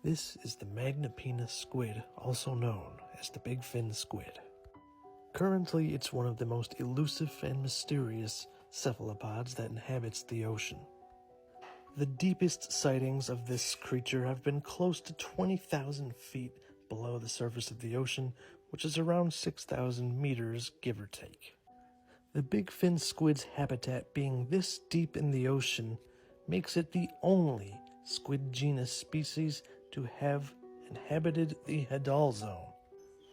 This is the Magnapenna squid, also known as the big fin squid. Currently, it's one of the most elusive and mysterious cephalopods that inhabits the ocean. The deepest sightings of this creature have been close to 20,000 feet below the surface of the ocean, which is around 6,000 meters, give or take. The big fin squid's habitat being this deep in the ocean makes it the only squid genus species to have inhabited the Hadal Zone,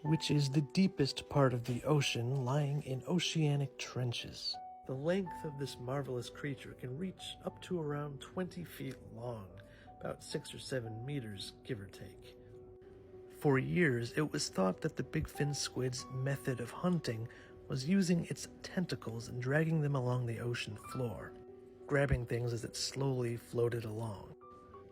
which is the deepest part of the ocean lying in oceanic trenches. The length of this marvelous creature can reach up to around 20 feet long, about 6 or 7 meters, give or take. For years, it was thought that the big fin squid's method of hunting was using its tentacles and dragging them along the ocean floor, grabbing things as it slowly floated along.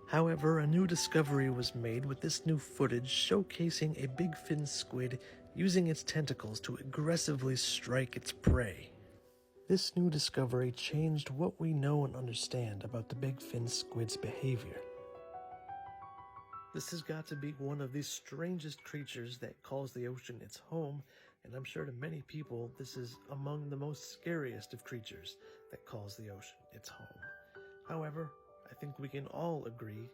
However, a new discovery was made with this new footage showcasing a big fin squid using its tentacles to aggressively strike its prey. This new discovery changed what we know and understand about the big fin squid's behavior. This has got to be one of the strangest creatures that calls the ocean its home, and I'm sure to many people this is among the most scariest of creatures that calls the ocean its home. However, I think we can all agree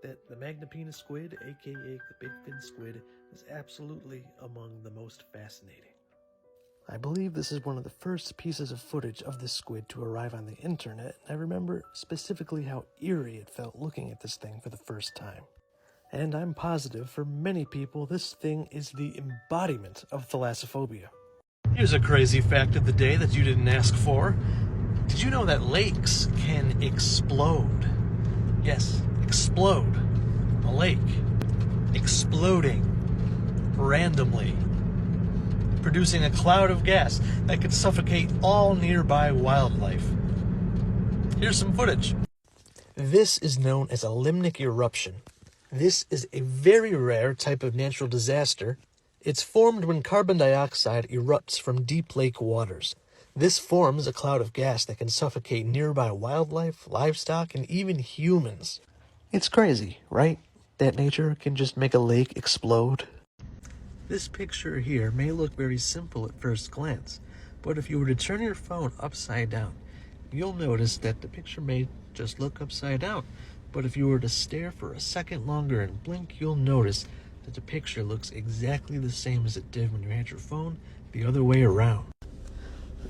that the Magnapenna squid, aka the big fin squid, is absolutely among the most fascinating. I believe this is one of the first pieces of footage of this squid to arrive on the internet, and I remember specifically how eerie it felt looking at this thing for the first time. And I'm positive for many people this thing is the embodiment of thalassophobia. Here's a crazy fact of the day that you didn't ask for. Did you know that lakes can explode? Yes, explode. A lake exploding randomly, producing a cloud of gas that could suffocate all nearby wildlife. Here's some footage. This is known as a limnic eruption. This is a very rare type of natural disaster. It's formed when carbon dioxide erupts from deep lake waters. This forms a cloud of gas that can suffocate nearby wildlife, livestock, and even humans. It's crazy, right? That nature can just make a lake explode. This picture here may look very simple at first glance, but if you were to turn your phone upside down, you'll notice that the picture may just look upside down. But if you were to stare for a second longer and blink, you'll notice that the picture looks exactly the same as it did when you had your phone the other way around.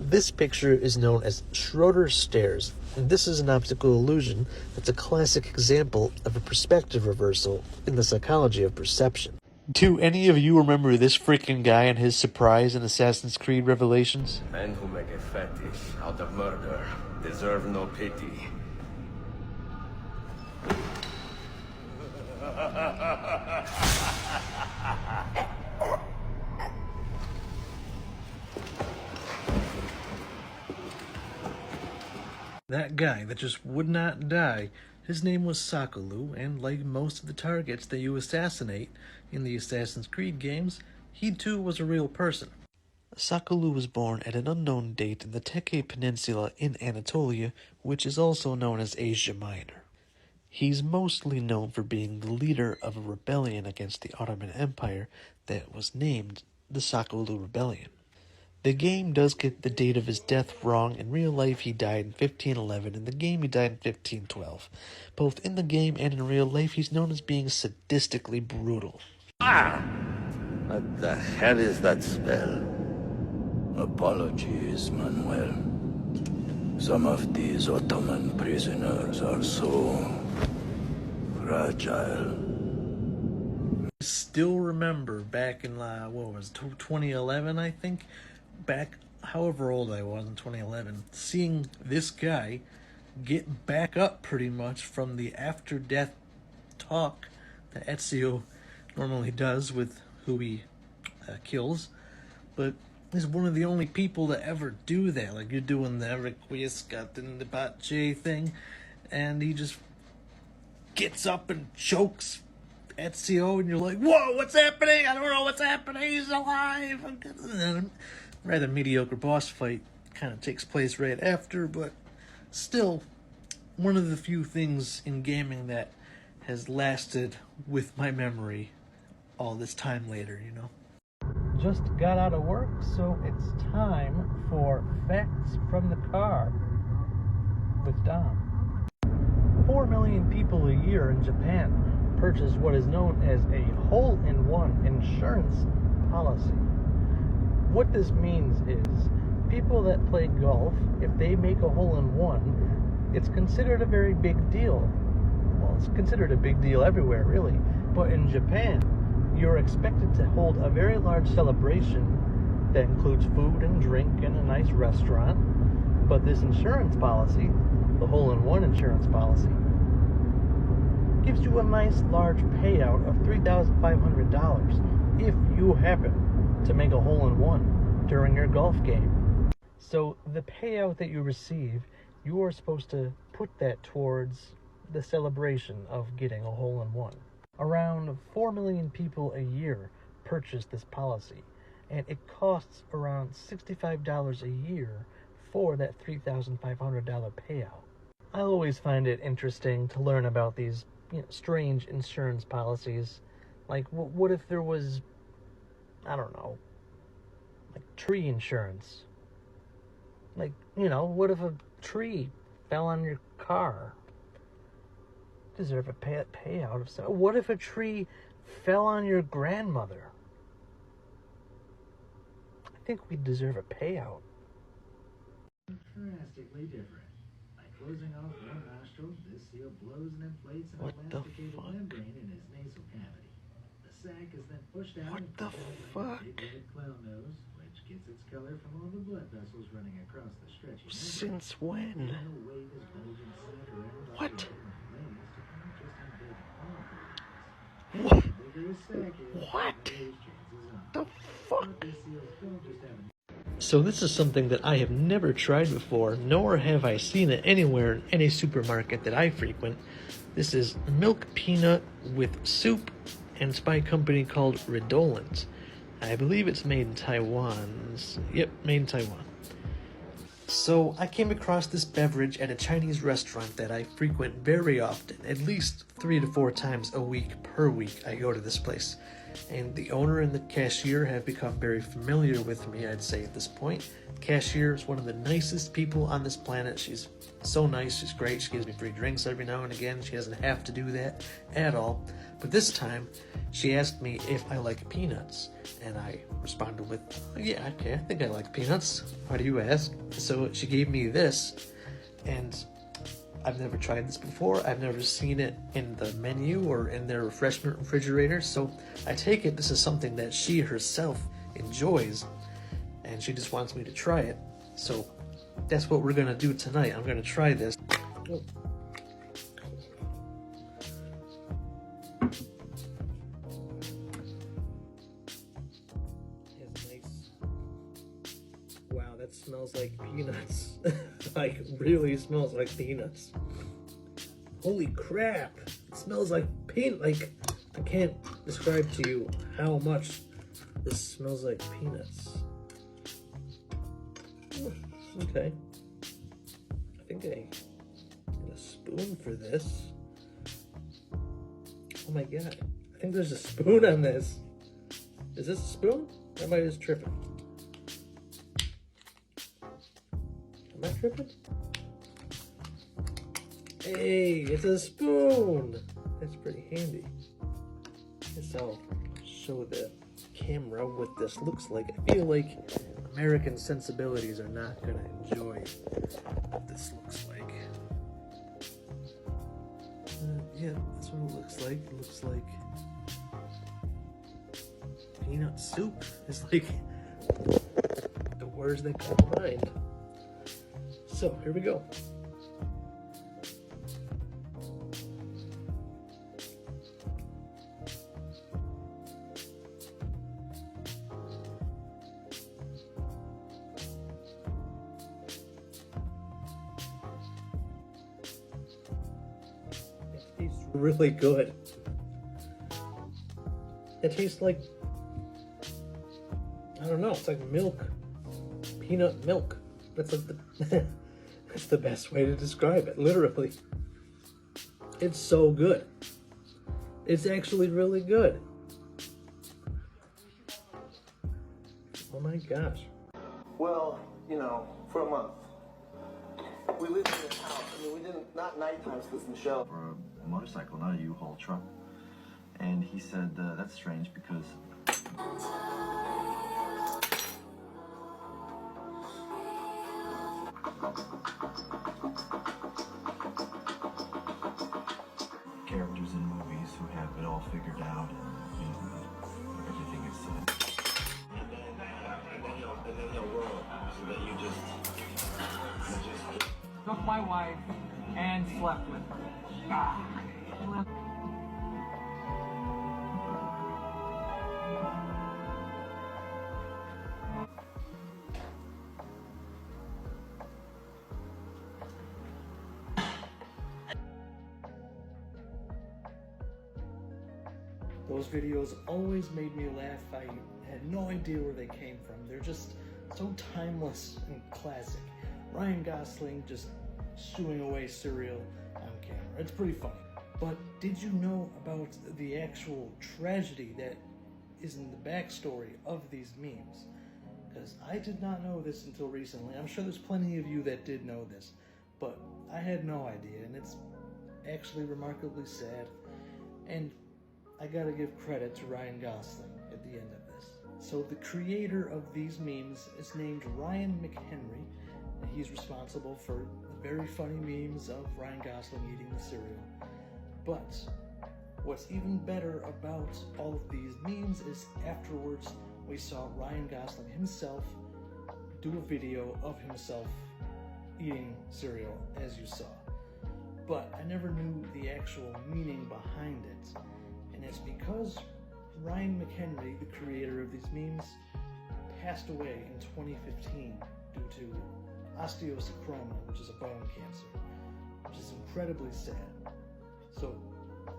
This picture is known as Schroeder's stairs, and this is an optical illusion that's a classic example of a perspective reversal in the psychology of perception. Do any of you remember this freaking guy and his surprise in Assassin's Creed Revelations? Men who make a fetish out of murder deserve no pity. That guy that just would not die, his name was Şahkulu, and like most of the targets that you assassinate in the Assassin's Creed games, he too was a real person. Şahkulu was born at an unknown date in the Teke Peninsula in Anatolia, which is also known as Asia Minor. He's mostly known for being the leader of a rebellion against the Ottoman Empire that was named the Şahkulu Rebellion. The game does get the date of his death wrong. In real life, he died in 1511. In the game, he died in 1512. Both in the game and in real life, he's known as being sadistically brutal. Ah! What the hell is that spell? Apologies, Manuel. Some of these Ottoman prisoners are so fragile. I still remember back in, 2011, I think? Back, however old I was in 2011, seeing this guy get back up pretty much from the after-death talk that Ezio normally does with who he kills, but he's one of the only people to ever do that. Like, you're doing the Requiescat in the Pace thing, and he just gets up and chokes Ezio, and you're like, whoa, what's happening? I don't know what's happening. He's alive. Rather mediocre boss fight kind of takes place right after, but still one of the few things in gaming that has lasted with my memory all this time later, you know. Just got out of work, so it's time for Facts from the Car with Dom. 4 million people a year in Japan purchase what is known as a hole-in-one insurance policy. What this means is people that play golf, if they make a hole-in-one, it's considered a very big deal. Well, it's considered a big deal everywhere, really. But in Japan, you're expected to hold a very large celebration that includes food and drink and a nice restaurant. But this insurance policy, the hole-in-one insurance policy, gives you a nice large payout of $3,500 if you happen to make a hole-in-one during your golf game. So the payout that you receive, you are supposed to put that towards the celebration of getting a hole-in-one. Around 4 million people a year purchase this policy, and it costs around $65 a year for that $3,500 payout. I always find it interesting to learn about these strange insurance policies. Like, what if there was, I don't know, like tree insurance? Like, what if a tree fell on your car? Deserve a payout of some. What if a tree fell on your grandmother? I think we deserve a payout. Drastically different. By closing off one nostril, this seal blows and inflates an elasticated membrane in his nasal cavity. The sac is then pushed out What and the fuck? big red clown nose, which gets its color from all the blood vessels running across the stretchy membrane. Since when? No weight is bulging sac around all What? the different layers to find just how big all of it is. What? The bigger his sac is, What? the bigger his chances are. The fuck? But these seals don't just have a So this is something that I have never tried before, nor have I seen it anywhere in any supermarket that I frequent. This is milk peanut with soup, and it's by a company called Redolent. I believe it's made in Taiwan. Yep, made in Taiwan. So I came across this beverage at a Chinese restaurant that I frequent very often. At least 3 to 4 times a week per week I go to this place. And the owner and the cashier have become very familiar with me, I'd say, at this point. The cashier is one of the nicest people on this planet. She's so nice, she's great. She gives me free drinks every now and again. She doesn't have to do that at all. But this time, she asked me if I like peanuts. And I responded with, yeah, okay, I think I like peanuts. Why do you ask? So she gave me this, and I've never tried this before. I've never seen it in the menu or in their refreshment refrigerator. So I take it this is something that she herself enjoys, and she just wants me to try it. So that's what we're going to do tonight. I'm going to try this. Oh. Nice. Wow, that smells like peanuts. Like, really smells like peanuts. Holy crap! It smells like peanut. Like, I can't describe to you how much this smells like peanuts. Okay. I think I get a spoon for this. Oh my god. I think there's a spoon on this. Is this a spoon? Or am I just tripping? Am I tripping? Hey, it's a spoon! That's pretty handy. Guess I'll show the camera what this looks like. I feel like American sensibilities are not gonna enjoy what this looks like. Yeah, that's what it looks like. It looks like peanut soup. It's like the words that come to mind. So, here we go. It tastes really good. It tastes like, I don't know, it's like milk. Peanut milk. That's like the that's the best way to describe it, literally. It's so good. It's actually really good. Oh my gosh. Well, you know, for a month. We lived in this house. I mean, we didn't, not nighttime, because Michelle. For a motorcycle, not a U-Haul truck. And he said, that's strange because characters in movies who have it all figured out and, you know, everything is said. And then he'll roll, so that you just took my wife and slept with her. Those videos always made me laugh. I had no idea where they came from. They're just so timeless and classic. Ryan Gosling just shooing away cereal on camera. It's pretty funny. But did you know about the actual tragedy that is in the backstory of these memes? Because I did not know this until recently. I'm sure there's plenty of you that did know this, but I had no idea, and it's actually remarkably sad. And I gotta give credit to Ryan Gosling at the end of this. So the creator of these memes is named Ryan McHenry, and he's responsible for the very funny memes of Ryan Gosling eating the cereal. But what's even better about all of these memes is afterwards we saw Ryan Gosling himself do a video of himself eating cereal, as you saw. But I never knew the actual meaning behind it. And it's because Ryan McHenry, the creator of these memes, passed away in 2015 due to osteosarcoma, which is a bone cancer, which is incredibly sad. So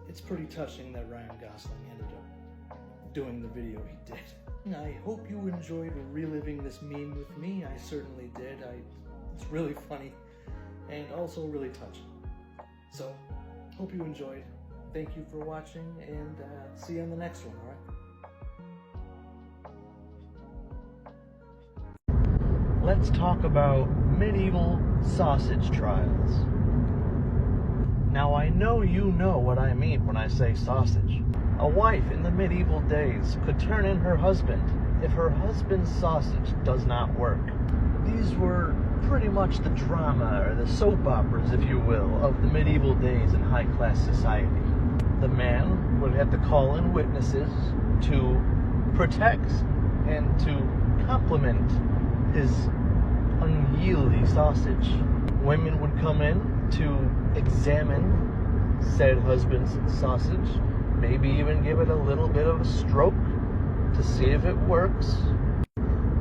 it's pretty touching that Ryan Gosling ended up doing the video he did. And I hope you enjoyed reliving this meme with me. I certainly did. It's really funny and also really touching. So, hope you enjoyed. Thank you for watching, and see you on the next one, alright? Let's talk about medieval sausage trials. Now, I know you know what I mean when I say sausage. A wife in the medieval days could turn in her husband if her husband's sausage does not work. These were pretty much the drama, or the soap operas, if you will, of the medieval days in high-class society. The man would have to call in witnesses to protect and to compliment his unyieldy sausage. Women would come in to examine said husband's sausage, maybe even give it a little bit of a stroke to see if it works,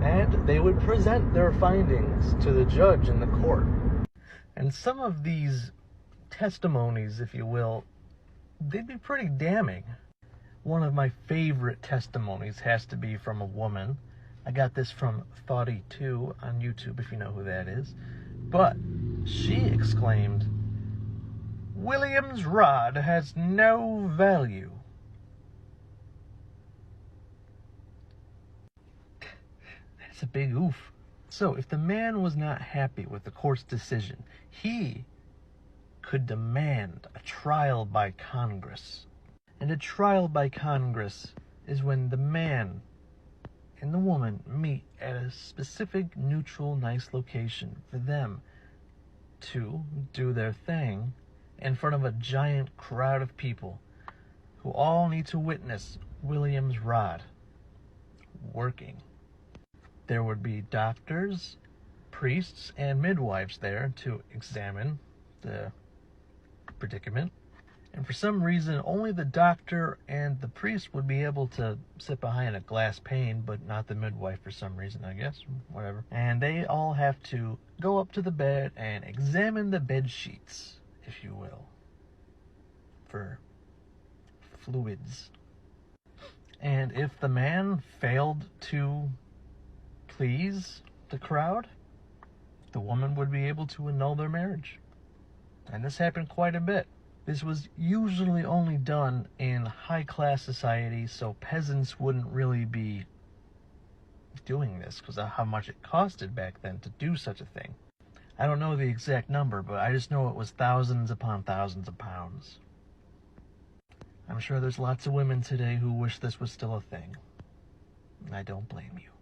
and they would present their findings to the judge in the court. And some of these testimonies, if you will, they'd be pretty damning. One of my favorite testimonies has to be from a woman. I got this from Thoughty2 on YouTube, if you know who that is. But she exclaimed, "William's rod has no value." That's a big oof. So if the man was not happy with the court's decision, he could demand a trial by Congress. And a trial by Congress is when the man and the woman meet at a specific, neutral, nice location for them to do their thing in front of a giant crowd of people who all need to witness William's rod working. There would be doctors, priests, and midwives there to examine the predicament. And for some reason, only the doctor and the priest would be able to sit behind a glass pane, but not the midwife for some reason, I guess. Whatever. And they all have to go up to the bed and examine the bed sheets, if you will, for fluids. And if the man failed to please the crowd, the woman would be able to annul their marriage. And this happened quite a bit. This was usually only done in high-class society, so peasants wouldn't really be doing this because of how much it costed back then to do such a thing. I don't know the exact number, but I just know it was thousands upon thousands of pounds. I'm sure there's lots of women today who wish this was still a thing. I don't blame you.